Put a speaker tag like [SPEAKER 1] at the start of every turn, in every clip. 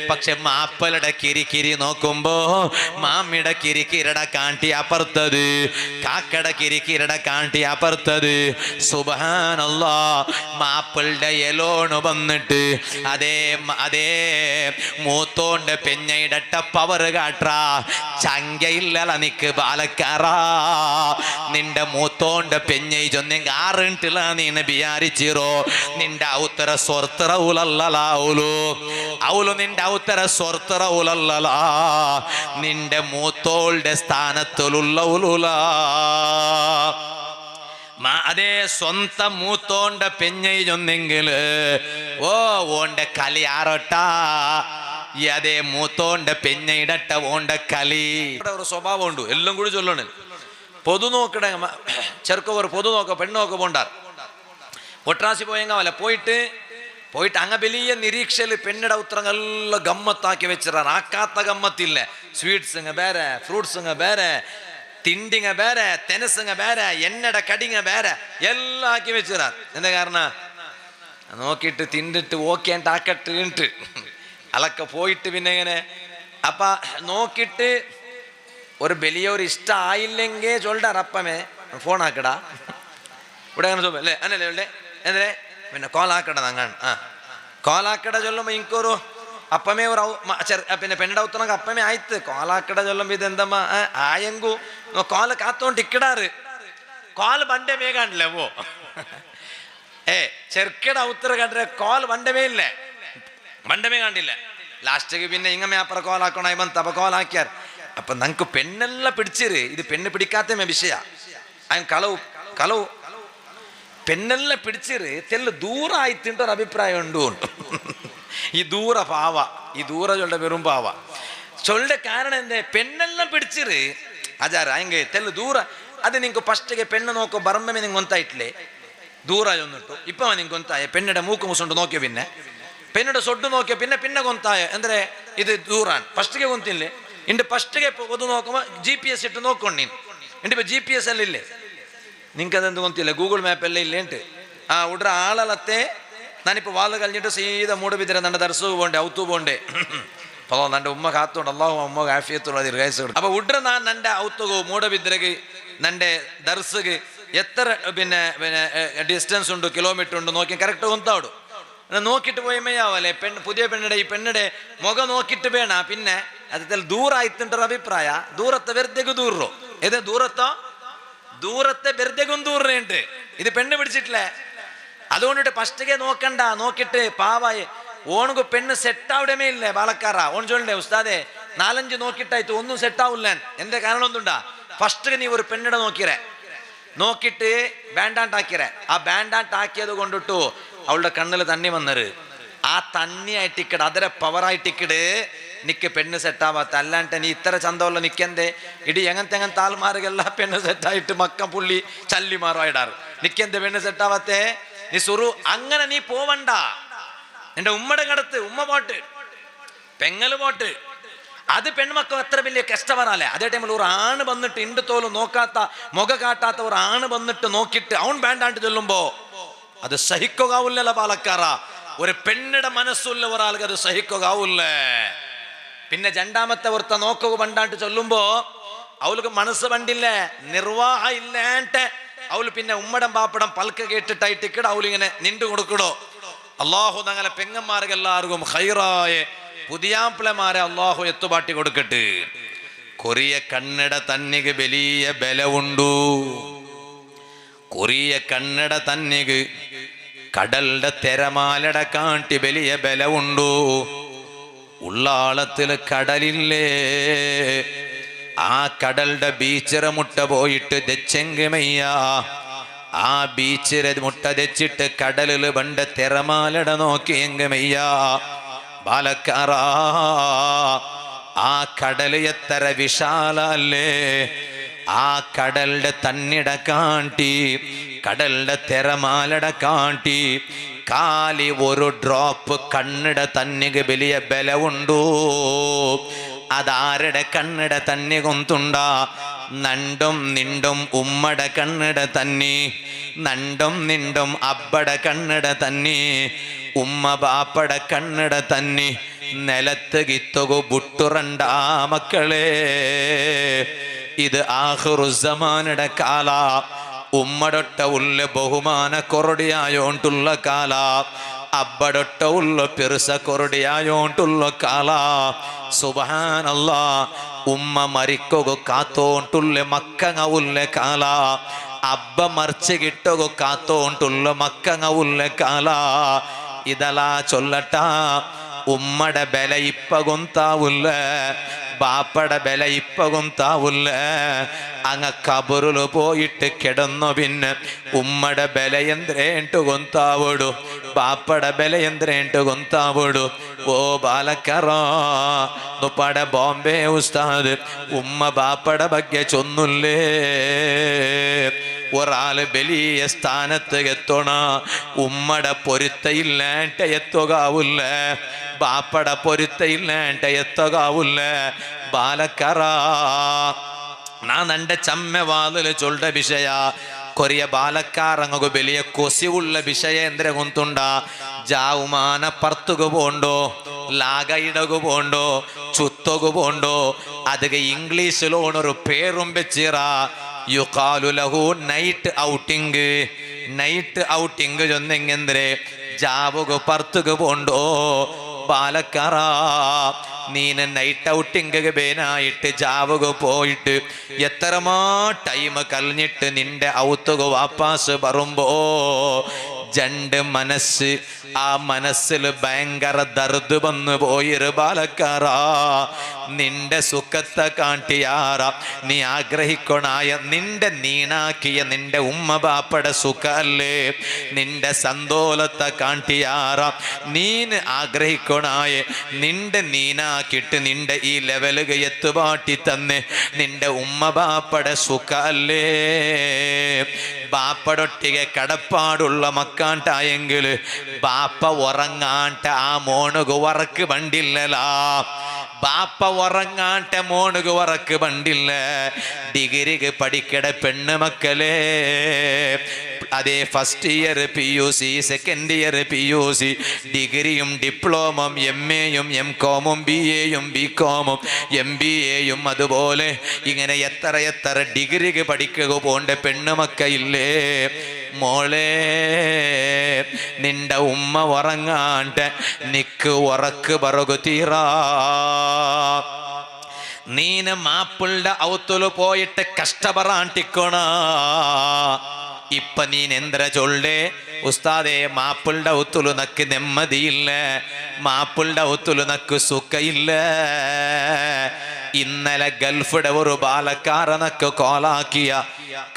[SPEAKER 1] പക്ഷെ മാപ്പളുടെ കിരിക്കിരി നോക്കുമ്പോ മാമിയുടെ കിരിക്കിരട കാണ്ടി അപ്പുറത്തത്, കാക്കയുടെ കിരിക്കിരട കാണ്ടി അപ്പുറത്തത്. സുബ്ഹാനല്ലാഹ്, മാപ്പിളുടെ എലോണ് വന്നിട്ട് അതേ അതേ മൂത്തോണ്ട് പെഞ്ഞയിടട്ട പവർ കാട്ടാ. ചങ്കയില്ല നിക്ക് ബാലക്കാറാ, നിന്റെ മൂത്തോണ്ട് പെഞ്ഞൈ ചൊന്നെങ്കിൽ ആറിട്ടില്ല നീന്ന് വിചാരിച്ചിറോ. നിന്റെ ഔത്തര സ്വർത്തറവുലല്ലാവലു അവളു നിന്റെ ഔത്തര സ്വർത്തറവുലല്ല, നിന്റെ മൂത്തോളുടെ സ്ഥാനത്തിലുള്ള അതേ സ്വന്തം മൂത്തോണ്ട പെഞ്ഞൊന്നെങ്കില് ഓന്റെ കലി ആറട്ടാ. അതേ മൂത്തോണ്ട പെഞ്ഞയിടട്ട ഓണ്ട കലി ഒരു സ്വഭാവം ഉണ്ട്. എല്ലാം കൂടി ചൊല്ലണേ. പൊതു നോക്കട ചെറുക്കവർ പൊതു നോക്ക പെണ്ണു നോക്ക പോണ്ടാർ. ഒട്രാസി പോയെങ്കാവല്ല പോയിട്ട് അങ്ങ വലിയ നിരീക്ഷയില് പെണ്ണിട ഉത്തരങ്ങളെല്ലാം ഗമ്മത്താക്കി വെച്ചിടാൻ. ആക്കാത്ത ഗമ്മത്തില്ല. സ്വീറ്റ്സുങ്ങ ಬೇರೆ, ഫ്രൂട്ട്സുങ്ങ ಬೇರೆ, തിണ്ടിങ്ങ ಬೇರೆ, തെനസുങ്ങ ಬೇರೆ, എണ്ണട കടിങ്ങ ಬೇರೆ എല്ലാം ആക്കി വെച്ചിടാൻ. എന്താ കാരണം? നോക്കിയിട്ട് തിണ്ടിട്ട് ഓക്കേണ്ട ആക്കട്ട് അതൊക്കെ പോയിട്ട് പിന്നെ ഇങ്ങനെ അപ്പ നോക്കിയിട്ട് ഒരു വലിയൊരു ഇഷ്ടം ആയില്ലെങ്കിൽ ചൊല്ലാർ അപ്പമേ ഫോൺ ആക്കടാ ഇവിടെ അങ്ങനെ അല്ലേ അന്നല്ലേ എന്തേ പിന്നെ കോലാക്കട അങ്ങാണ്. കോലാക്കട ചൊല്ലുമ്പോ ഇൻക്കൊരു അപ്പമേ ഒരു പിന്നെ പെണ്ണിടെ ഉത്തരക്ക് അപ്പമേ ആಯ್ತು. കോലാക്കട ചൊല്ലുമ്പോ ഇതെന്തമ്മ ആയെങ്കു കോല കാത്തോണ്ട് ഇക്കിടാറ് കോല് ബണ്ടേ വേഗാണ്ടില്ലേ പോ ചെറുക്കട ഉത്തര കണ്ടെ കോല് ബണ്ടമേ ഇല്ലേ, ബണ്ടമേ കണ്ടില്ല. ലാസ്റ്റേക്ക് പിന്നെ ഇങ്ങമേ അപ്പുറ കോലാക്കണായി ಬಂತ അപ്പൊ കോലാക്കിയാർ. അപ്പൊ നമുക്ക് പെണ്ണെല്ലാം പിടിച്ചിര്. ഇത് പെണ്ണ് പിടിക്കാത്ത വിഷയ കളവ് പെണ്ണെല്ലാം പിടിച്ചിര് തെല്ല് ദൂര ആയിത്തിൻ്റെ ഒരു അഭിപ്രായം ഉണ്ട്. ഈ ദൂര പാവ, ഈ ദൂര ചൊല്ലുടെ വെറും പാവ ചൊല്ലുടെ കാരണം എന്തേ പെണ്ണെല്ലാം പിടിച്ചിര് ആചാര ಹಂಗೆ തെല്ല് ದೂರ. ಅದು ನಿಂಗೆ ಫಸ್ಟಿಗೆ പെണ്ണ് നോക്കോ ಬರಂಬಮೆ ನಿಂಗೆ ಗೊತ್ತಾಯ್ತಲೇ ದೂರ ಚೊന്നിಟ್ಟು ಇಪ್ಪ ನಿಂಗೆ ಗೊತ್ತಾಯ. പെണ്ണിടെ മൂക്ക് മുസുണ്ട് നോക്കിയ പിന്നെ പെണ്ണിടെ സൊഡ് നോക്കിയ പിന്നെ ಗೊತ್ತಾയ ಅಂದ್ರೆ ಇದು ದೂರಾನ್ ಫಸ್ಟಿಗೆ ಗೊತ್ತಿಲ್ಲ. ಇಂಡು ಫಸ್ಟಿಗೆ ಒದು നോക്കുമ്പോൾ GPS ഇട്ട് നോക്കണം നീ. ಇಂಡಿപ്പോൾ GPS ಅಲ್ಲಿ ಇಲ್ಲೇ ನಿಂಗೆ ಅದಂದು ಗೊತ್ತಿಲ್ಲ, ಗೂಗಲ್ ಮ್ಯಾಪ್ ಎಲ್ಲ ಇಲ್ಲೇ ಉಂಟು. ಉಡ್ರ ಆಳಲತ್ತೆ ನಾನಿപ്പോൾ വാല് കഴിഞ്ഞിട്ട് സീത മൂടുബിദ്ര നന്റെ ദർശക പോണ്ടേ ഔത്തു പോണ്ടേ അപ്പോൾ നന്റെ ഉമ്മ കാത്തോണ്ട് അള്ളാഹു അമ്മക്ക് ആഫിയത്തുള്ള ദീർഘായുസ്സു കൊടുക്കും. അപ്പോൾ ഉഡ്ര ഞാൻ നന്റെ ഔത്തുകു മൂടബിദ്രക്ക് നന്റെ ദർശക്ക് എത്ര പിന്നെ ഡിസ്റ്റൻസ് ഉണ്ട് കിലോമീറ്റർ ഉണ്ട് നോക്കി കറക്റ്റ് ಗೊತ್ತಾവಡು. നോക്കിയിട്ട് പോയമ്മയാവല്ലേ പുതിയ പെണ്ണിടെ ഈ പെണ്ണിടെ മുഖം നോക്കിയിട്ട് വേണ പിന്നെ അതിൽ ദൂര ആയിത്തിൻ്റെ അഭിപ്രായ. ദൂരത്തെ വെറുതെക്ക് ദൂറോ ഏത് ദൂരത്തെ വെറുതെക്കും ദൂറുണ്ട്. ഇത് പെണ്ണ് പിടിച്ചിട്ടില്ലേ. അതുകൊണ്ടിട്ട് ഫസ്റ്റിಗೆ നോക്കണ്ട. നോക്കിയിട്ട് പാവായി ഓണക്ക് പെണ്ണ് സെറ്റാവിടമേ ഇല്ലേ ബാലക്കാര. ഓൺ ചൊല്ലേ ഉസ്താദെ 4-5 നോക്കിയിട്ടായിട്ട് ഒന്നും സെറ്റാവില്ല. എന്റെ കാരണം ഒന്നുണ്ടാ. ഫസ്റ്റ് നീ ഒരു പെണ്ണിടെ നോക്കിയിട്ട് ബാൻഡാണ്ടാക്കിയറേ. ആ ബാൻഡാണ്ടാക്കിയത് കൊണ്ടിട്ടു അവളുടെ കണ്ണിൽ തണ്ണി വന്നര്. ആ തണ്ണി ആയിട്ടിക്കട് ಅದರ പവർ ആയിട്ടിക്കട് നിക്ക് പെണ്ണ് സെറ്റാവാത്ത. അല്ലാണ്ട് നീ ഇത്ര ചന്തമുള്ള നിക്കെന്തേ ഇടി എങ്ങനത്തെ താൽമാറുകെല്ലാം പെണ്ണ് സെറ്റായിട്ട് മക്കം പുള്ളി ചല്ലിമാറായിടാറ്. നിക്കെന്തേ പെണ്ണ് സെറ്റാവാത്തേ നീ സുറു അങ്ങനെ നീ പോവണ്ട. എന്റെ ഉമ്മയുടെ കടത്ത് ഉമ്മ പോട്ട് പെങ്ങല് പോട്ട് അത് പെൺമക്കൾ എത്ര വലിയ കഷ്ടവരല്ലേ. അതേ ടൈമിൽ ഒരു ആണ് വന്നിട്ട് ഇണ്ട് തോലും നോക്കാത്ത മുഖ കാട്ടാത്ത ഒരു ആണ് വന്നിട്ട് നോക്കിയിട്ട് അവൻ ബാൻഡാണ്ട് ചൊല്ലുമ്പോ അത് സഹിക്കുകയാവില്ലല്ലോ പാലക്കാറ. ഒരു പെണ്ണിടെ മനസ്സുള്ള ഒരാൾക്ക് അത് സഹിക്കുകയാവില്ലേ. പിന്നെ രണ്ടാമത്തെ ഒരുത്ത നോക്കുക പണ്ടാണ്ട് ചൊല്ലുമ്പോ അവൾക്ക് മനസ്സ് പണ്ടില്ലേ നിർവാഹ ഇല്ലാണ്ട് അവള് പിന്നെ ഉമ്മടം പാപ്പടം പൽക്ക കേട്ടിട്ടായിട്ടിക്കട അവളിങ്ങനെ നിണ്ടു കൊടുക്കടോ. അള്ളാഹു ഞങ്ങളെ പെങ്ങന്മാർക്കെല്ലാവർക്കും ഹൈറായ പുതിയാപ്പിളമാരെ അള്ളാഹു എത്തുപാട്ടി കൊടുക്കട്ടെ. കൊറിയ കണ്ണട തന്നിക്ക് വലിയ ബലവുണ്ടു. കൊറിയ കണ്ണട തന്നിക്ക് കടലിന്റെ തിരമാലട കാട്ടി വലിയ ബലവുണ്ടു. ഉള്ളാളത്തില് കടലില്ലേ. ആ കടലിന്റെ ബീച്ചിറ മുട്ട പോയിട്ട് ദച്ചെങ്കമയ്യ. ആ ബീച്ചിറെ മുട്ട തെച്ചിട്ട് കടലില് പണ്ട തിരമാലട നോക്കി എങ്കമയ്യ ബാലക്കാറ. ആ കടല് എത്ര വിശാലല്ലേ. ആ കടലിന്റെ തന്നിട കാട്ടി കടലിന്റെ തിരമാലട കാട്ടി കാലി ഒരു ഡ്രോപ്പ് കണ്ണിട തന്നിക്ക് വലിയ ബലവുണ്ടു. അതാരുടെ കണ്ണിട തന്നി കൊന്തുണ്ട. നണ്ടും നിണ്ടും ഉമ്മട കണ്ണിട തന്നി, നണ്ടും നിണ്ടും അബ്ബട കണ്ണിട തന്നി, ഉമ്മ ബാപ്പട കണ്ണിട തന്നി. നിലത്ത് കിത്തുകു ബുട്ടുറണ്ട മക്കളെ. ഇത് ആഖിറുസ്സമാനുടെ കാല. ഉമ്മടൊട്ട ഉള്ള ബഹുമാന കൊറടിയായോണ്ടുള്ള കാല. അബ്ബടൊട്ട ഉള്ള പെരുസ കൊറടിയായോണ്ടുള്ള കാല. സുബ്ഹാനല്ലാ. ഉമ്മ മരിക്കുക കാത്തോണ്ടുള്ള മക്കങ്ങ ഉള്ള കാല. അബ്ബ മറിച്ച് കിട്ടുക കാത്തോണ്ടുള്ള മക്കങ്ങ ഉള്ള കാല. ഇതലാ ചൊല്ലട്ട. ഉമ്മടെ ബല ഇപ്പ ഗൊന്താവുല്ല, ബാപ്പടെ ബല ഇപ്പ ഗൊന്താവുല്ല. അങ്ങ കബറില് പോയിട്ട് കിടന്നു പിന്നെ ഉമ്മടെ ബല എന്ത്രേണ്ടു ഗൊന്താവോಡು, ബാപ്പടെ ബല എന്ത്രേണ്ടു ഗൊന്താവോಡು. ഓ ബാലക്കറ നുപ്പടെ ബോംബെ ഉസ്താദ് ഉമ്മ ബാപ്പടെ ಬಗ್ಗೆ ചൊന്നുല്ലേ. ഒരാള് വലിയ സ്ഥാനത്ത് എത്തണ ഉമ്മടെ പൊരുത്തയില്ലാണ്ട എത്തുകാവില്ല, ബാപ്പടെ പൊരുത്തയില്ലാണ്ട എത്തുകാവില്ല. ബാലക്കറ ನಾ ನಂಡೆ ಚಮ್ಮೆ ವಾದಲು ಚೊಲ್ಡ ವಿಷಯ ಕೊರಿಯ ಬಾಲಕಾರಂಗು ಬೆಲೆಯ ಕೊಸಿವುಳ್ಳ ವಿಷಯ ಎಂದ್ರೆ ಗೊತ್ತುಂಡ. ಜಾವುಮಾನ ಪರ್ತುಗು ಬೋಂಡೋ, ಲಾಗ ಇಡಗು ಬೋಂಡೋ, ಚುತ್ತಗು ಬೋಂಡೋ. ಅದಕ್ಕೆ ಇಂಗ್ಲೀಷಿಲು ಒಣರು ಪೇರುಂ ಬೆಚ್ಚಿರ. ಯುಕಾಲು ಲಹು ನೈಟ್ ಔಟಿಂಗ್. ನೈಟ್ ಔಟಿಂಗ್ ಜೊಂದೆಂಗೆಂದ್ರೆ ಜಾವುಗು ಪರ್ತುಗು ಬೋಂಡೋ. ബാലക്കാറ നീന് നൈറ്റ് ഔട്ടിംഗ് ബേനായിട്ട് ജാവുക പോയിട്ട് എത്രമാ ടൈം കഴിഞ്ഞിട്ട് നിന്റെ ഔത്തുക വാപ്പാസ് വരുമ്പോ ജണ്ട് മനസ്സ്, ആ മനസ്സിൽ ഭയങ്കര ദർദ് വന്നു പോയിരു ബാലക്കാറ. നിന്റെ സുഖത്തെ കാട്ടിയാറ നീ ആഗ്രഹിക്കണായ നിന്റെ നീണാക്കിയ നിന്റെ ഉമ്മ ബാപ്പയുടെ സുഖ അല്ലേ, നിന്റെ സന്തോലത്തെ കാട്ടിയാറ നീന് ആഗ്രഹിക്കണായ നിന്റെ നീനാക്കിട്ട് നിന്റെ ഈ ലെവലുക എത്തുപാട്ടി തന്നെ നിന്റെ ഉമ്മ ബാപ്പയുടെ സുഖ അല്ലേ. ബാപ്പടൊട്ടിಗೆ കടപ്പാടുള്ള മക്കാണ്ടായെങ്കിൽ ബാപ്പ ഉറങ്ങാണ്ട ആ മോണുക ഉറക്ക് പണ്ടില്ലലാ. ബാപ്പ ഉറങ്ങാണ്ട മോണുക ഉറക്ക് പണ്ടില്ല. ഡിഗ്രിക്ക് പഠിക്കട പെണ്ണ് മക്കളെ, അതേ first year PUC, second year PUC, ഡിഗ്രിയും ഡിപ്ലോമയും MAയും MCOMും BAയും BCOMും MBAയും അതുപോലെ ഇങ്ങനെ എത്ര ഡിഗ്രിക്ക് പഠിക്കുക പോണ്ട പെണ്ണുമക്കയില്ലേ. മോളെ നിന്റെ ഉമ്മ ഉറങ്ങാണ്ട് നിക്ക് ഉറക്ക് പറകു തീറാ. നീന് മാപ്പിളുടെ ഔത്തുല് പോയിട്ട് കഷ്ടപ്പെടാണ്ടിക്കോണ. ഇപ്പൊ നീൻ എന്ത്ര ചൊല്ലേ ഉസ്താദേ, മാപ്പിളുടെ ഔത്തുല് നക്ക് നെമ്മതിയില്ല, മാപ്പിളുടെ ഔത്തുല് നക്ക് സുഖയില്ല. ഇന്നലെ ഗൾഫിടെ ഒരു ബാലക്കാരനക്ക് കോലാക്കിയ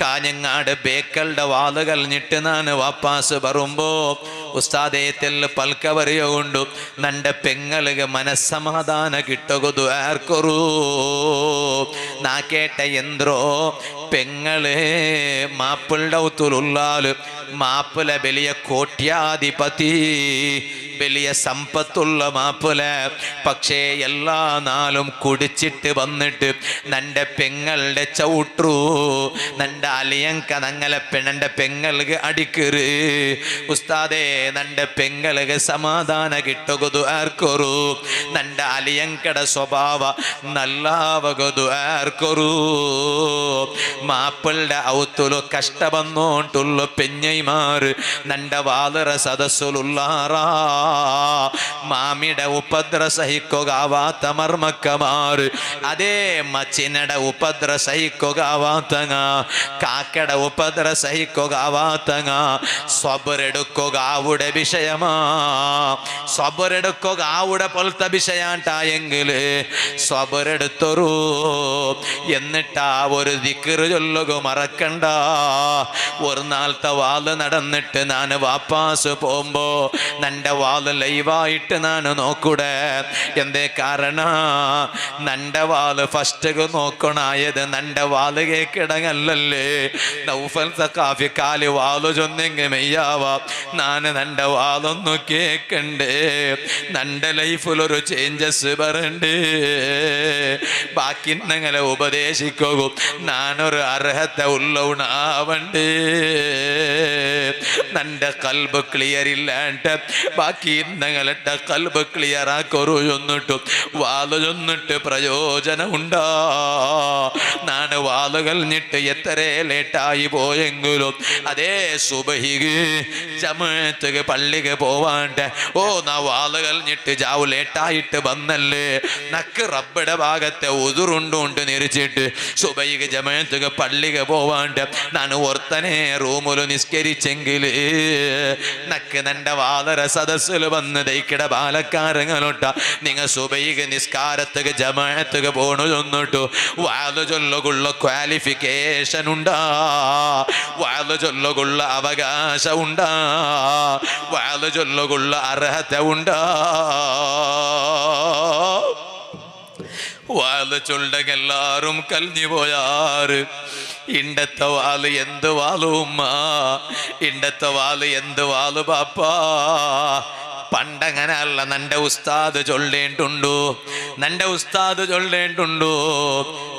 [SPEAKER 1] കാഞ്ഞങ്ങാട് ബേക്കളുടെ വാല് കഴിഞ്ഞിട്ട് ഞാൻ വാപ്പാസ് വരുമ്പോ ഉസ്താദേത്തിൽ പൽക്കവറിയുകൊണ്ടു നന്റെ പെങ്ങൾക്ക് മനസ്സമാധാന കിട്ടുകതു ആർക്കൊരു. നാ കേട്ട എന്ത്രോ പെങ്ങള് മാപ്പിളുടെ ഔത്തുലുള്ളാല് മാപ്പിള വലിയ കോട്യാധിപതി, വലിയ സമ്പത്തുള്ള മാപ്പിള. പക്ഷേ എല്ലാ നാളും കുടിച്ചിട്ട് വന്നിട്ട് നന്റെ പെങ്ങളുടെ ചവിട്ടു, നന്റെ അലിയങ്ക നങ്ങളെ പെണ്ണന്റെ പെങ്ങൾക്ക് അടിക്കറ്. ഉസ്താദേ നന്റെ പെങ്ങൾക്ക് സമാധാന കിട്ടുകതു ആർക്കൊരു. നന്റെ അലിയങ്കട സ്വഭാവ നല്ലാവകതു ആർക്കൊരു. മാപ്പിളുടെ ഔത്തുലു കഷ്ട വന്നോണ്ടുള്ള പെഞ്ഞൈമാര് നന്റെ വാലറ സദസ്സുലുള്ളാറാ. മാമിയുടെ ഉപദ്ര സഹിക്കുകയാവാത്ത മർമ്മക്കമാര്, അതേ മച്ചിനയുടെ ഉപദ്ര സഹിക്കുകയാവാത്തങ്ങ, കാക്കയുടെ ഉപദ്ര സഹിക്കുകയാവാത്തങ്ങ. സ്വബറെടുക്കുക ആവുടെ വിഷയമാ, സ്വബറെടുക്കുക ആവുടെ പോലത്തെ വിഷയാണ്ടായെങ്കില് സ്വബറെടുത്തൊരു. എന്നിട്ടാ ഒരു ദിക്റ് ചൊല്ലുക മറക്കണ്ട. ഒരു നാളത്തെ വാല് നടന്നിട്ട് ഞാൻ വാപ്പാസ് പോകുമ്പോ നന്റെ വാല് ലൈവായിട്ട് ഞാൻ നോക്കൂടെ. എന്തേ കാരണ നന്റെ വാല് ഫസ്റ്റ് നോക്കണായത് നന്റെ വാല് കേക്കിടങ്ങല്ലേ. നൗഫൽ സഖാഫി കാല് വാല് ചൊന്നെങ്കിൽ മെയ്യാവാ. ഞാൻ നന്റെ വാലൊന്നു കേക്കണ്ടേ, നന്റെ ലൈഫിലൊരു ചേഞ്ചസ് വരണ്ടേ. ബാക്കി നിങ്ങളെ ഉപദേശിക്കും, ഞാനൊരു അർഹത ഉള്ളവണാവണ്ടേ. നന്റെ കൽബ് ക്ലിയർ ഇല്ലാണ്ട് ബാക്കി നിങ്ങളുടെ കൽബ് ക്ലിയർ ആക്കൊരു ചൊന്നിട്ടും വാല് ചൊന്നിട്ട് പ്രയോജനം ഉണ്ടാ. നാണ് വാല് കഴിഞ്ഞിട്ട് എത്ര ലേറ്റായി പോയെങ്കിലും അതേ സുബഹിക്ക് ജമാഅത്ത് പള്ളിക്ക് പോവാണ്ട് നാ വാല് കഴിഞ്ഞിട്ട് ജാവു ലേറ്റായിട്ട് വന്നല്ലേ നക്ക് റബ്ബയുടെ ഭാഗത്തെ ഉതുറുണ്ടുകൊണ്ട് നിരിച്ചിട്ട് സുബഹിക്ക് ജമാഅത്ത് പള്ളിക്ക് പോവാണ്ട് നാണ് ഓർത്തനെ റൂമില് നിസ്കരിച്ചെങ്കിൽ നക്ക് നന്റെ വാലര സദസ്സിൽ വന്ന് ദൈക്കിട ബാലക്കാരങ്ങളോട്ട നിങ്ങൾ സുബഹിക്ക് നിസ്കാരത്തുക ജമാഅത്തുക പോണു ചൊന്നിട്ടു വാല് ചൊല്ലുകൊള്ള ക്വാളിഫിക്കേഷൻ ഉണ്ടാ, വാല് ചൊല്ലുകൊള്ള അവകാശം ഉണ്ടാ, വാല് ചൊല്ലുകൊള്ള അർഹത ഉണ്ടാ. വാല് ചൊല്ലക എല്ലാരും കലിഞ്ഞു പോയാറ്. ഇണ്ടത്തെ വാല് എന്ത് വാലു ഉമ്മ, ഇണ്ടത്തെ വാല് എന്ത് വാലു പാപ്പാ. പണ്ടങ്ങനെ അല്ല, നന്റെ ഉസ്താദ് ചൊല്ലേണ്ടുണ്ടു, നന്റെ ഉസ്താദ് ചൊല്ലേണ്ടുണ്ടു.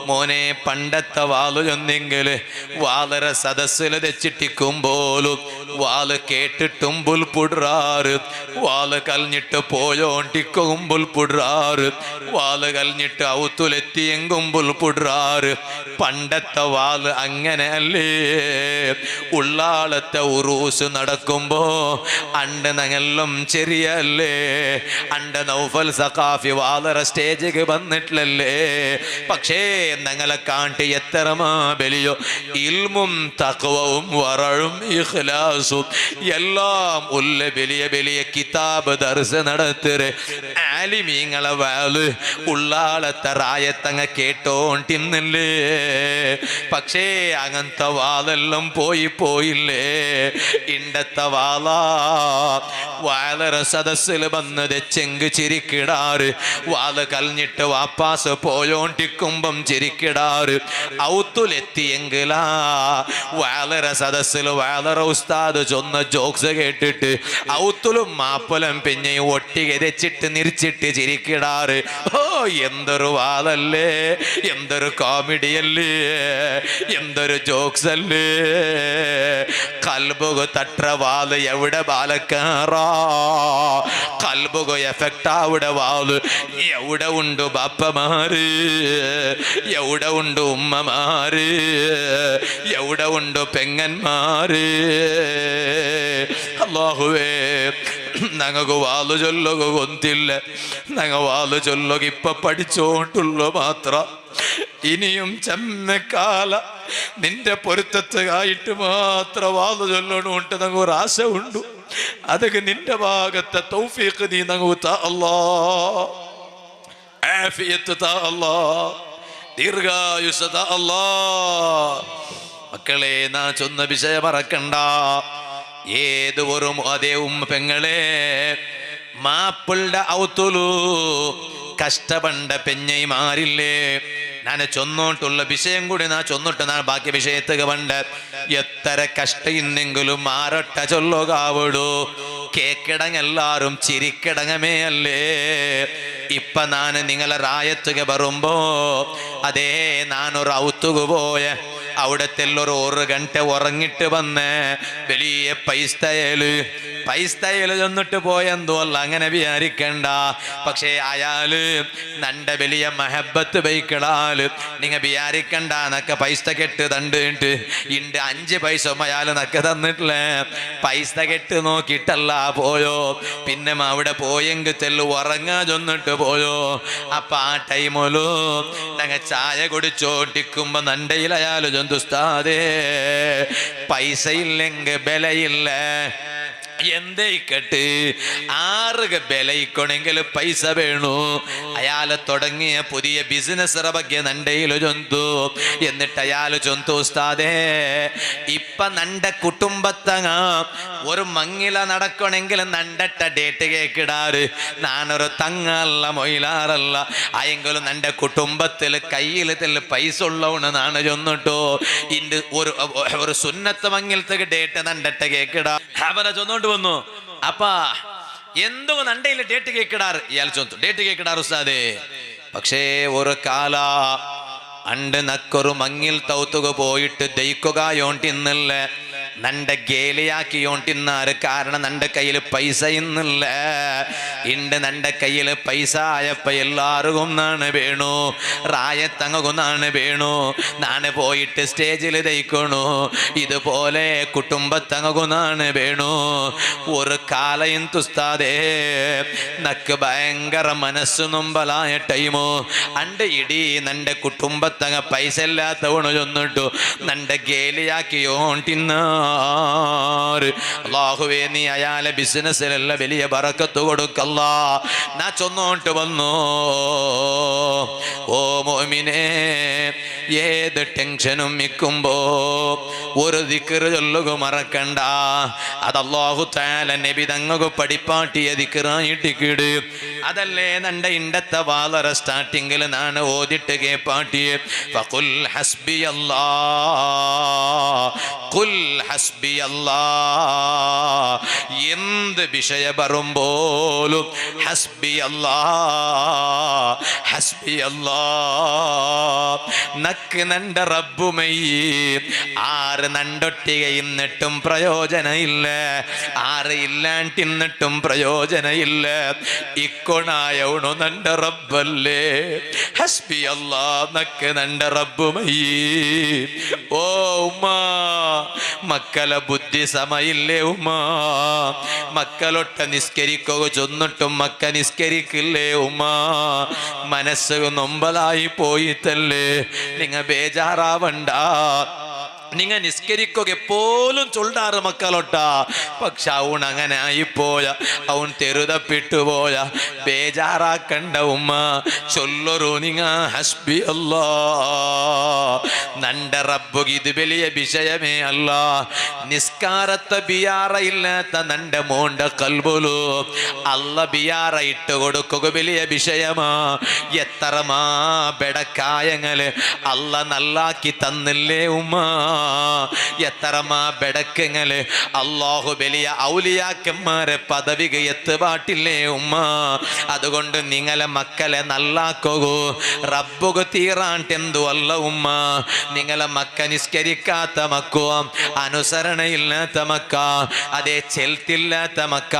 [SPEAKER 1] മോനെ പണ്ടത്തെ വാല് ചൊന്നെങ്കിൽ വാലര സദസ്സിൽ തെച്ചിട്ടിക്കുമ്പോലും വാല് കേട്ടിട്ടും പുൽപുടാറ്, വാല് കലിഞ്ഞിട്ട് പോയോണ്ടിക്കും പുൽപുടാറ്, വാല് കലിഞ്ഞിട്ട് ഔത്തുലെത്തിയെങ്കും പുൽപുടാറ്. പണ്ടത്തെ വാല് അങ്ങനെ അല്ലേ. ഉള്ളാളത്തെ ഉറൂസ് നടക്കുമ്പോ അണ്ട് ഞങ്ങളെല്ലാം ചെറിയല്ലേ, അണ്ട് നൗഫൽ സഖാഫി വാലറ സ്റ്റേജിക്ക് വന്നിട്ടില്ലല്ലേ. പക്ഷേ ഞങ്ങളെ കാട്ടി എത്രമാ വലിയോ ഇൽമും തഖ്വയും വറഴും ഇഖ്ലാസും എല്ലാം ഉള്ള വലിയ വലിയ കിതാബ് ദർസ് നടത്തരെ ആലിമീങ്ങളെ വാല് ഉള്ളാളത്തെ റായത്തങ്ങ കേട്ടോണ്ടിന്നില്ലേ. പക്ഷേ അങ്ങനത്തെ വാലെല്ലാം പോയില്ലേ. ഇണ്ടത്തെ വാലാ വാലറ സദസ്സിൽ വന്നത് ചെങ്ക് ചിരിക്കിടാറ്, വാല് കലിഞ്ഞിട്ട് വാപ്പാസ് പോയോണ്ടിക്കുമ്പം ചിരിക്കിടാറ്. ഔത്തുലെത്തിയെങ്കിലാ വാലറ സദസ്സിൽ വാലറ ഉസ്താദ് ചൊന്ന ജോക്സ് കേട്ടിട്ട് ഔത്തുലും മാപ്പലം പിന്നെയും ഒട്ടിക രച്ചിട്ട് നിരിച്ചിട്ട് ചിരിക്കിടാറ്. എന്തൊരു വാലല്ലേ, എന്തൊരു കോമഡിയല്ലേ, എന്തൊരു ജോക്സ് അല്ലേ. കൽബുക തട്ട വാല് എവിടെ ബാലക്കാറാ, കൽബുക എഫക്റ്റ് അവിടെ വാല് എവിടെ ഉണ്ട് ബാപ്പമാര്, എവിടെ ഉണ്ട് ഉമ്മമാര്, എവിടെ ഉണ്ട് പെങ്ങന്മാര്. അല്ലാഹുവേ ഞങ്ങൾക്ക് വാല് ചൊല്ലുക കൊന്തില്ല, ഞങ്ങൾ വാല് ചൊല്ലുക ഇപ്പൊ പഠിച്ചോണ്ടുള്ളു മാത്രം. ഇനിയും ചെമ്മക്കാല നിന്റെ പൊരുത്തത്തുകായിട്ട് മാത്രം വാല് ചൊല്ലണോണ്ട് ഞങ്ങൾ ഒരു ആശ ഉണ്ട്. അതൊക്കെ നിന്റെ ഭാഗത്തെ തൗഫീഖ് നീ ഞങ്ങൾക്ക് താ അല്ലാ, ആഫിയത്ത് താ അല്ലാ, ദീർഘായുസ് താ അല്ലാ. മക്കളെ നാ ചൊന്ന വിഷയം മറക്കണ്ട. ഏത് ഒരു അതേ പെങ്ങളെ മാപ്പിളുടെ ഔത്തുലു കഷ്ടപണ്ട പെഞ്ഞൈമാരില്ലേ. ഞാൻ ചൊന്നോട്ടുള്ള വിഷയം കൂടി നാ ചൊന്നിട്ട് നാ ബാക്കി വിഷയത്തുക പണ്ട് എത്ര കഷ്ട ഇന്നെങ്കിലും മാറട്ട ചൊല്ലുകാവിടൂ. കേക്കിടങ്ങെല്ലാരും ചിരിക്കിടങ്ങമേ അല്ലേ. ഇപ്പൊ നാന് നിങ്ങളെ റായത്തുക വരുമ്പോ അതേ നാനൊരു ഔത്തുക പോയ അവിടത്തെ ഒരു ഗಂಟೆ ഉറങ്ങിട്ട് വന്ന് വലിയ പൈസ്തയല് ചെന്നിട്ട് പോയെന്തോ അല്ല, അങ്ങനെ വിചാരിക്കണ്ട. പക്ഷേ അയാള് നന്റെ വലിയ മഹബത്ത് ബൈക്കിടാല് നിങ്ങ വിചാരിക്കണ്ട എന്നൊക്കെ പൈസ കെട്ട് തണ്ടിട്ട് ഇണ്ട് 5 പൈസ അയാൾ നക്ക തന്നിട്ടില്ലേ. പൈസ കെട്ട് നോക്കിയിട്ടല്ല പോയോ. പിന്നെ അവിടെ പോയെങ്കിൽ തെല്ലു ഉറങ്ങാ ചെന്നിട്ട് പോയോ. അപ്പൊ ആ ടൈമിലു ഞങ്ങ ചായ കുടിച്ചോണ്ടിരിക്കുമ്പോ നണ്ടയിൽ അയാൾ ചൊന്തുസ്താദേ പൈസ ഇല്ലെങ്കിൽ ബലയില്ല. എന്തേക്കട്ട് ആറുക ബലയിക്കണമെങ്കിൽ പൈസ വേണു. അയാളെ തുടങ്ങിയ പുതിയ ബിസിനസ് ಬಗ್ಗೆ നണ്ടയില് ചൊന്തു. എന്നിട്ട് അയാള് ചൊന്തു ഉസ്താദേ ഇപ്പൊ നന്റെ കുടുംബത്തങ്ങ ഒരു മങ്ങില നടക്കണമെങ്കിൽ നണ്ടട്ട ഡേറ്റ് കേക്കിടാറ്. ഞാനൊരു തങ്ങല്ല മൊയിലാറല്ല, ആയെങ്കിലും നന്റെ കുടുംബത്തിൽ കയ്യിൽ പൈസ ഉള്ളവണ് നാണ് ചൊന്നിട്ടു. ഇന്റെ ഒരു സുന്നത്ത് മങ്ങിലത്തേക്ക് ഡേറ്റ് നണ്ടട്ട കേക്കിടാ അവനെ ചൊന്നോണ്ട് വന്നു. അപ്പ എന്തോ നണ്ടയില് ഡേറ്റ് കേക്കിടാറ് ഇയാൾ ചൊന്തു ഡേറ്റ് കേക്കിടാറ് ഉസ്താദേ. പക്ഷേ ഒരു കാല അണ്ട് നക്കൊരു മങ്ങിൽ തൗത്തുക പോയിട്ട് ദയിക്കുകയോണ്ടിന്നില്ല. നന്റെ ഗേലിയാക്കിയോണ്ടിന്നാറ് കാരണം നന്റെ കയ്യിൽ പൈസ ഇന്നില്ല ഇണ്ട് നന്റെ കയ്യിൽ പൈസ ആയപ്പോ എല്ലാവർക്കും നാണ് വേണു റായത്തങ്ങും നാണ് വേണു നാണ് പോയിട്ട് സ്റ്റേജിൽ ദയിക്കണു ഇതുപോലെ കുടുംബത്തങ്ങും നാണ് വേണു ഒരു കാലയും തുസ്താദേ നക്ക് ഭയങ്കര മനസ്സ് നൊമ്പലായ ടൈമോ അണ്ട് ഇടീ നന്റെ കുടുംബത്തങ്ങ പൈസ ഇല്ലാത്തവണു ചൊന്നിട്ടു നന്റെ ഗേലിയാക്കിയോണ്ടിന്നാറ് അല്ലാഹുവേ നീ അയാളെ ബിസിനസ്സിലുള്ള വലിയ ബറക്കത്ത് കൊടുക്കല്ല നാ ചൊന്നോട്ട് വന്നു ഓ മോമിനെ ഏത് ടെൻഷനും നിൽക്കുമ്പോ ഒരു ദിക്റ് ചൊല്ലുക മറക്കണ്ട അത് അല്ലാഹു തആല നബി തങ്ങൾക്ക് പഠിപ്പാട്ടിയ ദിക്റായിട്ടിക്കിട് അതല്ലേ നന്റെ ഇണ്ടത്തെ വാളറ സ്റ്റാർട്ടിങ്ങിൽ നാണ് ഓതിട്ട് കേപ്പാട്ടിയെ ഫഖുൽ ഹസ്ബി ഖുൽ ഹസ്ബി എന്ത് വിഷയ വരുമ്പോലും ഹസ്ബി ഹസ്ബി നക്ക് നന്റെ റബ്ബുമയ്യേ ആറ് നണ്ടൊട്ടിക ഇന്നിട്ടും പ്രയോജനമില്ല ആറ് ഇല്ലാണ്ടിന്നിട്ടും പ്രയോജനമില്ല ഇക്കൊണായവണു നന്റെ റബ്ബല്ലേ ഹസ്ബി നക്ക് നന്റെ റബ്ബുമയ്യേ ഓ ഉമ്മ മക്കളെ ബുദ്ധി സമയില്ലേ ഉമ്മ മക്കളൊട്ട നിസ്കരിക്കുക ചൊന്നിട്ടും മക്ക നിസ്കരിക്കില്ലേ ഉമ്മ മനസ്സ് നൊമ്പലായി പോയിട്ടല്ലേ നിങ്ങ ബേജാറാവണ്ട നിങ്ങ നിസ്കരിക്കുക എപ്പോലും ചൊല്ലാറ് മക്കളൊട്ട പക്ഷെ അവൻ അങ്ങനെ ആയിപ്പോയ അവൻ തെരുതപ്പെട്ടുപോയ ബേജാറാക്കണ്ട ഉമ്മ ചൊല്ലൊരു നിങ്ങ ഹസ്ബി നന്റെ റബ്ബുക്ക് ഇത് വലിയ വിഷയമേ അല്ല നിസ്കാരത്തെ ബിയാറ ഇല്ലാത്ത നന്റെ മോണ്ട കൽബുലു അല്ല ബിയാറ ഇട്ട് കൊടുക്കുക വലിയ വിഷയമാ എത്രമാ ബെടക്കായങ്ങള് അല്ല നല്ലാക്കി തന്നില്ലേ ഉമ്മ എത്രമാ ബെടക്കങ്ങള് അല്ലാഹു വലിയ ഔലിയാക്കന്മാരെ പദവിക എത്തുപാട്ടില്ലേ ഉമ്മ അതുകൊണ്ട് നിങ്ങളെ മക്കളെ നല്ലാക്കൂ റബ്ബുക തീറാണ്ടെന്തു അല്ല ഉമ്മ നിങ്ങളെ മക്ക നിസ്കരിക്കാത്ത മക്കോ അനുസരണയില്ലാത്ത മക്ക അതേ ചെൽത്തില്ലാത്ത മക്ക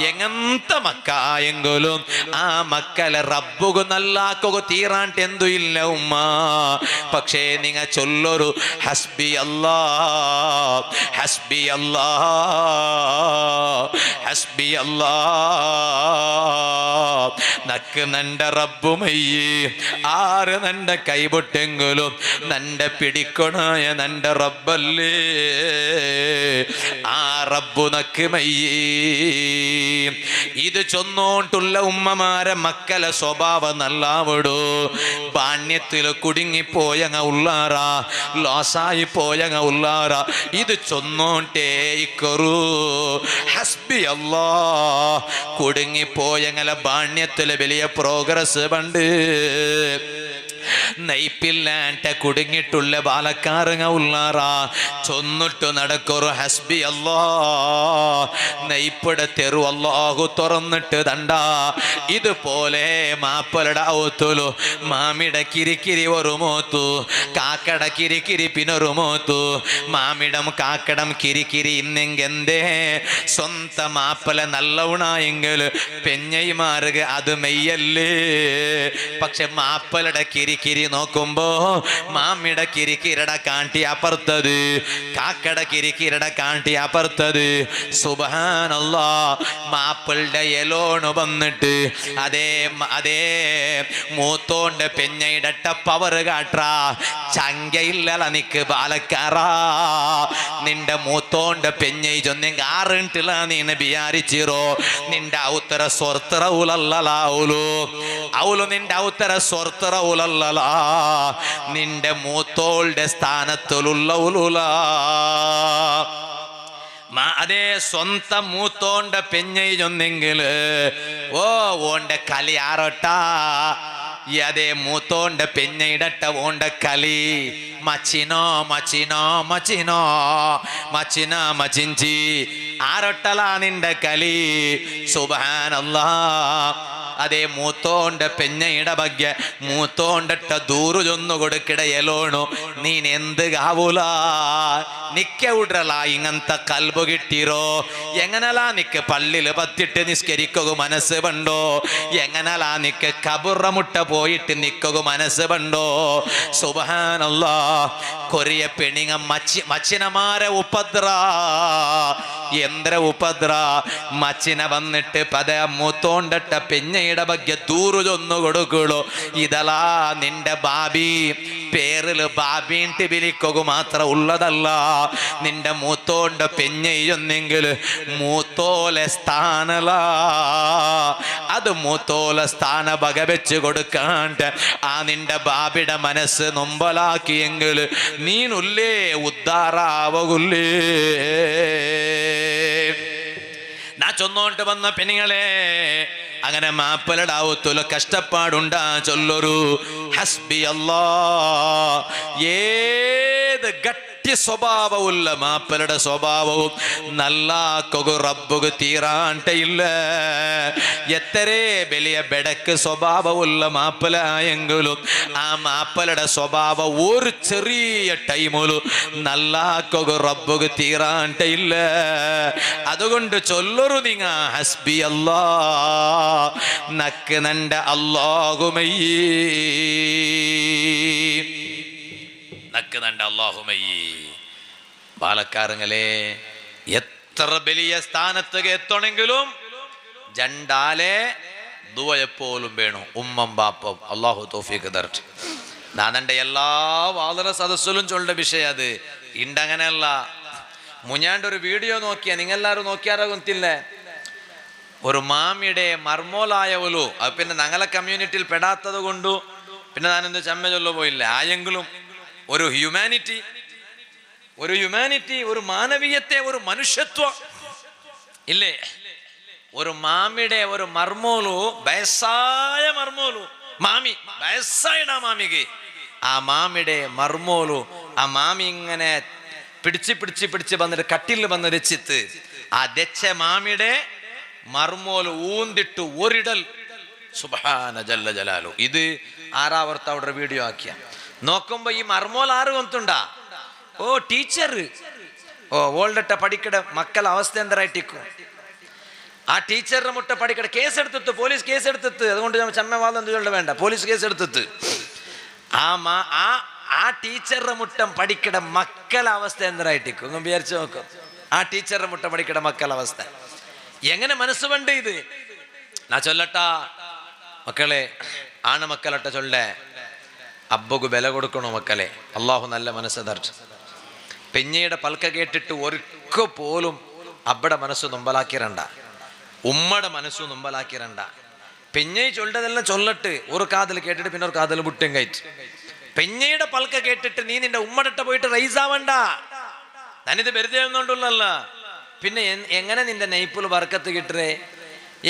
[SPEAKER 1] എങ്ങനത്തെ മക്ക എങ്കിലും ആ മക്കളെ റബ്ബുക നല്ലാക്കുക തീറാണ്ടെന്തു ഇല്ല ഉമ്മ പക്ഷേ നിങ്ങ ചൊല്ലൊരു ഹസ്ബി ഹസ്ബി ഹസ്ബി നക്ക് നന്റെ റബ്ബുമയ്യേ ആറ് നന്റെ കൈപൊട്ടെങ്കിലും നന്റെ പിടിക്കൊണായ നന്റെ റബ്ബല്ലേ ആ റബ്ബു നക്ക് മയ്യേ ഇത് ചൊന്നോണ്ടുള്ള ഉമ്മമാരെ മക്കളെ സ്വഭാവം നല്ലാവിടൂ ബാണ്യത്തില് കുടുങ്ങിപ്പോയങ്ങ ഉള്ളാറ ലോസായി പോയങ്ങ ഉള്ളാറ ഇത് ചൊന്നോണ്ടേ ഇക്കറൂ ഹസ്ബി കുടുങ്ങിപ്പോയങ്ങല ബാണ്യത്തില് വലിയ പ്രോഗ്രസ് പണ്ട് നയിപ്പില്ലാണ്ട കുടുങ്ങിട്ടുള്ള ബാലക്കാരങ്ങ ഉള്ളാറാ ചൊന്നിട്ടു നടക്കൊരു ഹസ്ബി നയിപ്പിട തെരു അല്ലാഹു തുറന്നിട്ട് തണ്ട ഇതുപോലെ മാപ്പലട ഔത്തുലു മാമിട കിരിക്കിരി ഒരു മോത്തു കാക്കട കിരിക്കിരി പിന്നൊരു മോത്തു മാമിടം കാക്കടം കിരിക്കിരി ഇന്നെങ്കെന്തേ സ്വന്ത മാപ്പല നല്ലവണായെങ്കിൽ പെഞ്ഞൈമാറുക അത് മെയ്യല്ലേ പക്ഷെ മാപ്പലട കിരിക്കിരി നോക്കുമ്പോ മാമിട കിരിക്കിരട കാണ്ടി അപ്പുറത്തത് കാക്കട കിരിക്കിരട കാണ്ടി അപ്പുറത്തത് സുബ്ഹാനല്ലാഹ് മാപ്പിളുടെ എലോണ് വന്നിട്ട് അതേ അതേ മൂത്തോണ്ട് പെഞ്ഞയിടട്ട പവർ കാട്ടാ ചങ്കയില്ല നിക്ക് ബാലക്കാറാ നിന്റെ മൂത്തോണ്ട് പെഞ്ഞൈ ചൊന്നെങ്കിൽ ആറിട്ടില്ല നീ വിചാരിച്ചിറോ നിന്റെ ഔത്തര സ്വർത്തറ ഉലല്ലലാവുലു അവളു നിന്റെ ഔത്തര സ്വർത്തറ ഉലല്ലല നിന്റെ മൂത്തോളുടെ സ്ഥാനത്തിലുള്ള ഉലുല അതേ സ്വന്തം മൂത്തോണ്ട പെഞ്ഞൈ ചൊന്നെങ്കില് ഓന്റെ കലി ആറോട്ടാ അതെ മൂത്തോണ്ട പെഞ്ഞയിടട്ട ഓണ്ട കലി മച്ചിനോ മച്ചിനോ മച്ചിനോ മച്ചിന മച്ചിഞ്ചി ആരൊട്ടലാ നിന്റെ കലി സുബ്ഹാനല്ലാഹ്
[SPEAKER 2] അതേ മൂത്തോണ്ട പെഞ്ഞയുടെ ಬಗ್ಗೆ മൂത്തോണ്ടട്ട ദൂರು ചൊന്നു കൊടുക്കിട എലോണു നീൻ എന്ത് കാവൂല നിക്ക ഉടല ഇങ്ങനത്തെ കൽബ് കിട്ടിരോ എങ്ങനലാ നിക്ക് പള്ളില് പത്തിട്ട് നിസ്കരിക്കുക മനസ്സ് പണ്ടോ എങ്ങനലാ നിക്ക് കബുറ മുട്ട പോയിട്ട് നിക്കുക മനസ്സ് പണ്ടോ സുബ്ഹാനല്ലാഹ് കൊറിയ പെണിങ്ങ മച്ചിനമാരെ ഉപദ്ര എന്ത്ര ഉപദ്ര മച്ചിന വന്നിട്ട് പത മൂത്തോണ്ടട്ട പെഞ്ഞയുടെ ಬಗ್ಗೆ ദൂರು ചൊന്നു കൊടുക്കുള്ളൂ ഇതലാ നിന്റെ ബാബി പേരില് ബാബീൻട്ട് വിളിക്കുക മാത്രം ഉള്ളതല്ല നിന്റെ മൂത്തോണ്ട പെഞ്ഞയൊന്നെങ്കിൽ മൂത്തോലെ സ്ഥാനല അത് മൂത്തോലെ സ്ഥാന വക വെച്ച് കൊടുക്കാണ്ട് ആ നിന്റെ ബാബിയുടെ മനസ്സ് നൊമ്പലാക്കിയെങ്കിൽ നീനുല്ലേ ഉദ്ധാറാവകുല്ലേ നാ ചൊന്നോണ്ട് വന്ന പെണ്ണുങ്ങളെ അങ്ങനെ മാപ്പലടാവത്തുള്ള കഷ്ടപ്പാടുണ്ടാ ചൊല്ലൊരു ഹസ്ബി അല്ലാ ഏത് ഗട്ടി സ്വഭാവമുള്ള മാപ്പലയുടെ സ്വഭാവവും നല്ലാക്കൊരു റബ്ബുക്ക് തീരാണ്ടയില്ല എത്രേ വലിയ ബെടക്ക് സ്വഭാവമുള്ള മാപ്പലായെങ്കിലും ആ മാപ്പലയുടെ സ്വഭാവം ഒരു ചെറിയ ടൈമിലും നല്ലാക്കൊരു റബ്ബുക്ക് തീരാണ്ടയില്ല അതുകൊണ്ട് ചൊല്ലൊരു നിങ്ങ ഹസ്ബി അല്ലാ നക്ക് നണ്ട അല്ലാഹുമയ്യീ നക്ക് നണ്ട അല്ലാഹുമയ്യീ പാലക്കാരങ്ങളെ എത്ര വലിയ സ്ഥാനത്ത് എത്തണമെങ്കിലും ജണ്ടാലെ ദുആ എപ്പോഴും വേണം ഉമ്മം ബാപ്പം അല്ലാഹു തൗഫീഖ് തരട്ടെ നാനെൻ്റെ എല്ലാ വാദന സദസ്സിലും ചൊല്ലേണ്ട വിഷയം അത് ഇണ്ടങ്ങനെയല്ല മുഞ്ഞാണ്ട് ഒരു വീഡിയോ നോക്കിയാ നിങ്ങളെല്ലാവരും നോക്കിയാറോ ಗೊತ್ತಿല്ലേ ഒരു മാമിയുടെ മർമോലായവലു അത് പിന്നെ ഞങ്ങളെ കമ്മ്യൂണിറ്റിയിൽ പെടാത്തത് കൊണ്ടു പിന്നെ ഞാനെന്ത് ചമ്മ ചൊല്ലോ പോയില്ല ആയെങ്കിലും ഒരു ഹ്യൂമാനിറ്റി ഒരു മാനവീയത്തെ ഒരു മനുഷ്യത്വം ഇല്ലേ ഒരു മാമിയുടെ ഒരു മർമോലു വയസ്സായ മർമോലു മാമി വയസ്സായിട മാമിക്ക് ആ മാമിയുടെ മർമോലു ആ മാമി ഇങ്ങനെ പിടിച്ച് വന്നിട്ട് കട്ടിൽ വന്ന് രച്ചിത്ത് ആ ദച്ച മാമിയുടെ മർമോല് ഊന്തിട്ട് ഒരിടൽ സുബ്ഹാന ജല്ല ജലാലു ഇത് ആറാവർത്ത അവിടെ വീഡിയോ ആക്കിയ നോക്കുമ്പോ ഈ മർമോൽ ആറ് കൊണ്ടുണ്ടാ ഓ ടീച്ചർ ഓ ഓൾഡട്ട പഠിക്കട മക്കള അവസ്ഥ എന്തരായിട്ടിക്കും ആ ടീച്ചറിന്റെ മുട്ട പഠിക്കട കേസെടുത്തിട്ട് പോലീസ് കേസെടുത്തിട്ട് അതുകൊണ്ട് ചമ്മവാദം എന്തുകൊണ്ട് വേണ്ട പോലീസ് കേസെടുത്തിട്ട് ആ ടീച്ചറുടെ മുട്ടം പഠിക്കട മക്കള അവസ്ഥ എന്തരായിട്ടിക്കും ഒന്ന് വിചാരിച്ചു നോക്കും ആ ടീച്ചറുടെ മുട്ട പഠിക്കട മക്കള അവസ്ഥ എങ്ങനെ മനസ്സ് വേണ്ട ഇത് നാ ചൊല്ലട്ടാ മക്കളെ ആണ് മക്കളട്ട ചൊല്ലേ അബ്ബക്ക് വില കൊടുക്കണോ മക്കളെ അള്ളാഹു നല്ല മനസ്സ് തരട്ടെ പെഞ്ഞയുടെ പൽക്ക കേട്ടിട്ട് ഒരിക്ക പോലും അബ്ബടെ മനസ്സ് നൊമ്പലാക്കിരണ്ട ഉമ്മയുടെ മനസ്സു നൊമ്പലാക്കിരണ്ട പെഞ്ഞൈ ചൊല്ലതെല്ലാം ചൊല്ലട്ട് ഒരു കാതിൽ കേട്ടിട്ട് പിന്നെ ഒരു കാതിൽ മുട്ടും കയറ്റ് പെഞ്ഞയുടെ പൽക്ക കേട്ടിട്ട് നീ നിന്റെ ഉമ്മടട്ട പോയിട്ട് റൈസ് ആവണ്ട ഞാനിത് വെറുതെ ഒന്നുകൊണ്ടുള്ളല്ല പിന്നെ എങ്ങനെ നിന്റെ നെയ്പ്പിൽ വർക്കത്ത് കിട്ടേ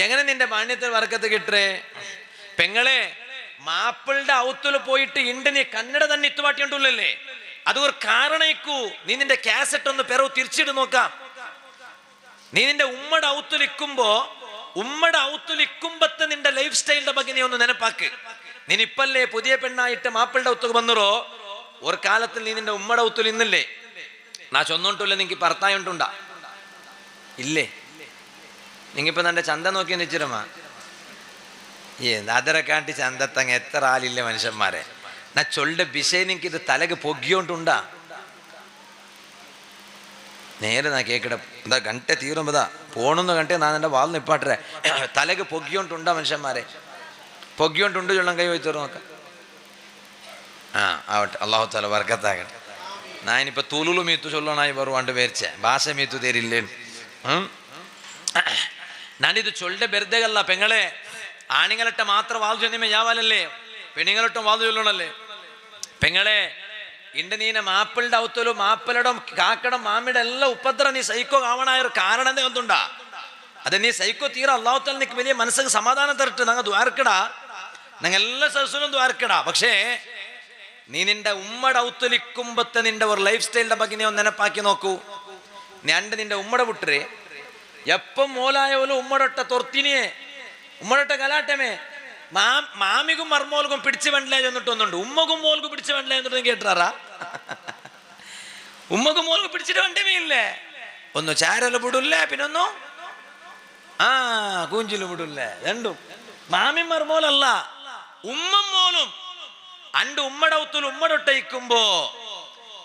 [SPEAKER 2] എങ്ങനെ നിന്റെ മാന്യത്തിൽ വർക്കത്ത് കിട്ടേ പെങ്ങളെ മാപ്പിളുടെ ഔത്തിൽ പോയിട്ട് ഇണ്ട് നീ കന്നഡ തന്നെ ഇത്തുവാട്ടിയുണ്ടല്ലേ അത് ഒരു കാരണയിക്കൂ നീ നിന്റെ കാസറ്റ് ഒന്ന് പിറവ് തിരിച്ചിട്ട് നോക്കാം നീ നിന്റെ ഉമ്മയുടെ ഔത്തുലിക്കുമ്പത്തെ നിന്റെ ലൈഫ് സ്റ്റൈലിന്റെ ಬಗ್ಗೆ നീ ഒന്ന് നെനപ്പാക്ക് നീനിപ്പല്ലേ പുതിയ പെണ്ണായിട്ട് മാപ്പിളുടെ ഔത്തുക്ക് വന്നറോ ഒരു കാലത്തിൽ നീ നിന്റെ ഉമ്മയുടെ ഔത്തിൽ ഇന്നില്ലേ നാ ചൊന്നോണ്ടില്ല നിനക്ക് ഭർത്തായുണ്ടാ ഇല്ലേ നിങ്ങിപ്പോ നിന്റെ ചന്ത നോക്കി നിച്ചിരമാ അതിരെ കാട്ടി ചന്തത്തങ്ങ എത്ര ആളില്ലേ മനുഷ്യന്മാരെ നാ ചൊല്ലുടെ വിഷയം നിനക്ക് ഇത് തലക്ക് പൊഗ്യോണ്ടുണ്ടാ നേരെ നാ കേക്കട എന്താ ഗಂಟೆ തീരുമ്പതാ പോണെന്ന് കണ്ടേ നാ എൻ്റെ വാൾ നിപ്പാട്ടേ തലക്ക് പൊഗ്യോണ്ടുണ്ടാ മനുഷ്യന്മാരെ പൊഗ്യോണ്ടുണ്ട് ചൊല്ലാൻ കൈ വെച്ചോറ് നോക്കാം ആ ആവട്ടെ അള്ളാഹു താല വർക്കത്താകട്ടെ ഞാനിപ്പോ തുലുലു മീത്തു ചൊല്ലണായി വരുവാണ്ട് പേരിച്ച ഭാഷ മീത്തു തരില്ലേ ഞാനിത് ചൊല്ലുടെ ബെർദകല്ല പെങ്ങളെ ആണിങ്ങളട്ട മാത്രം വാതു ചൊന്നിമേ യാവാലല്ലേ പെണ്ണുങ്ങളൊട്ടും വാതു ചൊല്ലണല്ലേ പെങ്ങളെ ഇണ്ട് നീനെ മാപ്പിളുടെ ഔത്തലും മാപ്പിളടം കാക്കടം മാമിയുടെ എല്ലാം ഉപദ്ര നീ സൈക്കോ ആവണായ ഒരു കാരണം എന്തുണ്ടാ അത് നീ സൈക്കോ തീര അള്ളാഹുത്താൽ നിനക്ക് വലിയ മനസ്സിന് സമാധാനം തരട്ടെ ഞങ്ങൾ ദ്വാരക്കടാ ഞങ്ങൾ എല്ലാ സദസ്സിലും ദ്വാരക്കടാ പക്ഷേ നീ നിന്റെ ഉമ്മയുടെ ഔത്തലിക്കുമ്പത്തെ നിന്റെ ഒരു ലൈഫ് സ്റ്റൈലിന്റെ ಬಗ್ಗೆ നീ ഒന്ന് നെനപ്പാക്കി നോക്കൂ നീ നിന്റെ ഉമ്മടെ വിട്ടരെ എപ്പം മോലായ പോലും ഉമ്മടൊട്ട തൊർത്തിനിയെ ഉമ്മടൊട്ട കലാട്ടമേ മാമിക്കും മർമോൽക്കും പിടിച്ച് വെണ്ടലേ ചെന്നിട്ടൊന്നുണ്ട്. ഉമ്മക്കും മോൽക്കും പിടിച്ച് വെണ്ടലേ എന്നിട്ട് കേട്ടാറാ? ഉമ്മക്കും മോൽക്കും പിടിച്ചിട്ട് വണ്ടമേ ഇല്ലേ? ഒന്ന് ചാരല് വിടൂല്ലേ, പിന്നൊന്നു കൂഞ്ചില് വിടൂല്ലേ. രണ്ടും മാമി മർമോലല്ല, ഉമ്മം മോലും. അണ്ട് ഉമ്മടെ ഒത്തുൽ ഉമ്മടൊട്ടയിക്കുമ്പോ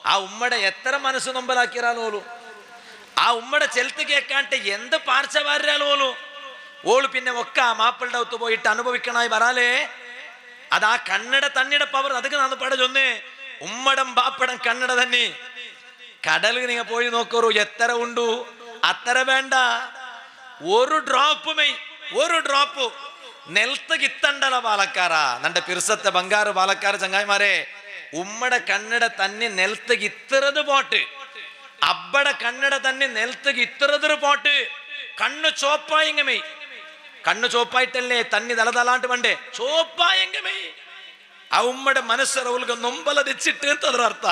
[SPEAKER 2] ആ ഉമ്മടെ എത്ര മനസ്സ് നൊമ്പലാക്കിയാലോലു, ആ ഉമ്മടെ ചെലുത്ത് കേൾക്കാണ്ട് എന്ത് പാർച്ച വാരാലോലു ഓള് പിന്നെ ഒക്കെ ആ മാപ്പിളുടെ ഒത്ത് പോയിട്ട് അനുഭവിക്കണായി വരാലേ. അത് ആ കണ്ണട തണ്ണിയുടെ പവർ. അതൊക്കെ നാന്ന് പട ചൊന്ന് ഉമ്മടം ബാപ്പടം കണ്ണട തന്നെ. കടൽ നിങ്ങ പോയി നോക്കൂ, എത്ര ഉണ്ടു അത്ര വേണ്ട. ഒരു ഡ്രോപ്പ് നെൽത്ത് കിത്തണ്ടല പാലക്കാരാ. നന്റെ പിർസത്തെ ബംഗാറ് പാലക്കാർ ചങ്ങായിമാരെ, ഉമ്മടെ കണ്ണട തന്നെ നെൽത്ത് ഇത്തറത് പോട്ട്, അബ്ബടെ കണ്ണട തന്നെ നെൽത്ത് ഇത്തറത് പോട്ട്. കണ്ണു ചോപ്പായെങ്കമേ, കണ്ണു ചോപ്പായിട്ടല്ലേ തന്നി തലതലാണ്ട് പണ്ടേ ചോപ്പായെങ്കമേ ആ ഉമ്മടെ മനസ്സറ ഉൽക നൊമ്പലതിച്ചിട്ട് അർത്ഥ